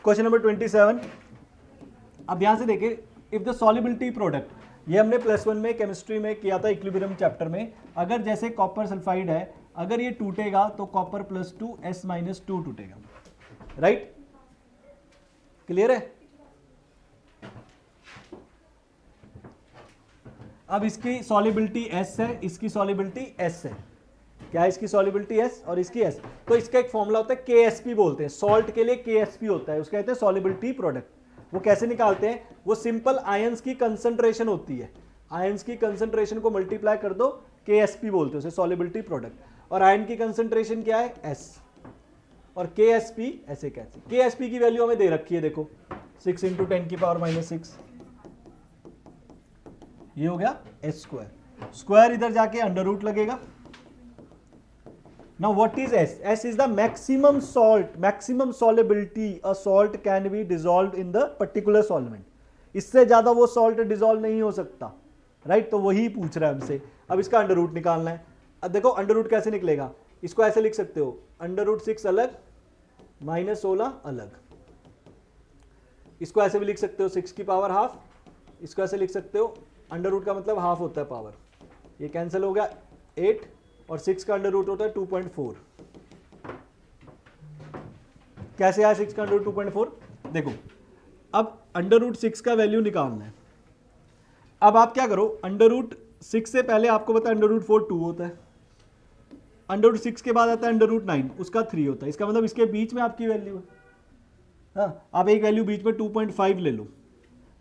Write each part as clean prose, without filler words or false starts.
Question number 27। अब यहां से देखिए, इफ द सॉल्युबिलिटी प्रोडक्ट, ये हमने +1 में केमिस्ट्री में किया था इक्विलिब्रियम चैप्टर में। अगर जैसे कॉपर सल्फाइड है, अगर ये टूटेगा तो कॉपर +2 S-2 टूटेगा, राइट? क्लियर है? अब इसकी सॉल्युबिलिटी S है, इसकी सॉल्युबिलिटी S है। क्या है इसकी सॉल्युबिलिटी S और इसकी S? तो इसका एक फॉर्मूला होता है KSP बोलते हैं, सॉल्ट के लिए KSP होता है, उसका कहते हैं सॉल्युबिलिटी प्रोडक्ट। वो कैसे निकालते हैं? वो सिंपल आयंस की कंसंट्रेशन होती है, आयंस की कंसंट्रेशन को मल्टीप्लाई कर दो, KSP बोलते हैं उसे, सॉल्युबिलिटी प्रोडक्ट। और आयन की कंसंट्रेशन क्या है? S। और KSP ऐसे कैसे? KSP की वैल्यू हमें दे रखी है, देखो 6 × 10⁻⁻6, ये हो गया S²। स्क्वायर इधर जाके अंडर रूट लगेगा। Now what is S? S is the maximum salt, maximum solubility a salt can be dissolved in the particular solvent. इससे ज्यादा वो सॉल्ट डिसॉल्व नहीं हो सकता, राइट? तो वही पूछ रहा है हमसे। अब इसका अंडर रूट निकालना है। अब देखो अंडर रूट कैसे निकलेगा, इसको ऐसे लिख सकते हो, √6 अलग, -16 अलग। इसको ऐसे भी लिख सकते हो 6 की पावर हाफ, इसको ऐसे लिख सकते हो, अंडर रूट का मतलब हाफ होता है पावर, ये कैंसिल हो गया 8, और 6 का अंडर रूट होता है 2.4। कैसे आया 6 का अंडर रूट 2.4? देखो अब अंडर रूट 6 का वैल्यू निकालना है। अब आप क्या करो, अंडर रूट 6 से पहले आपको पता है अंडर रूट 4 2 होता है, अंडर रूट 6 के बाद आता है अंडर रूट 9, उसका 3 होता है। इसका मतलब इसके बीच में आपकी वैल्यू है। हाँ, आप एक वैल्यू बीच में 2.5 ले लो,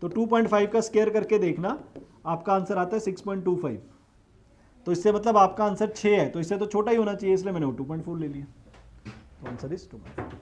तो 2.5 का स्क्वायर करके देखना, आपका आंसर आता है 6.25। तो इससे मतलब आपका आंसर 6 है, तो इससे तो छोटा ही होना चाहिए, इसलिए मैंने वो 2.4 ले लिया। तो आंसर इज 2.4।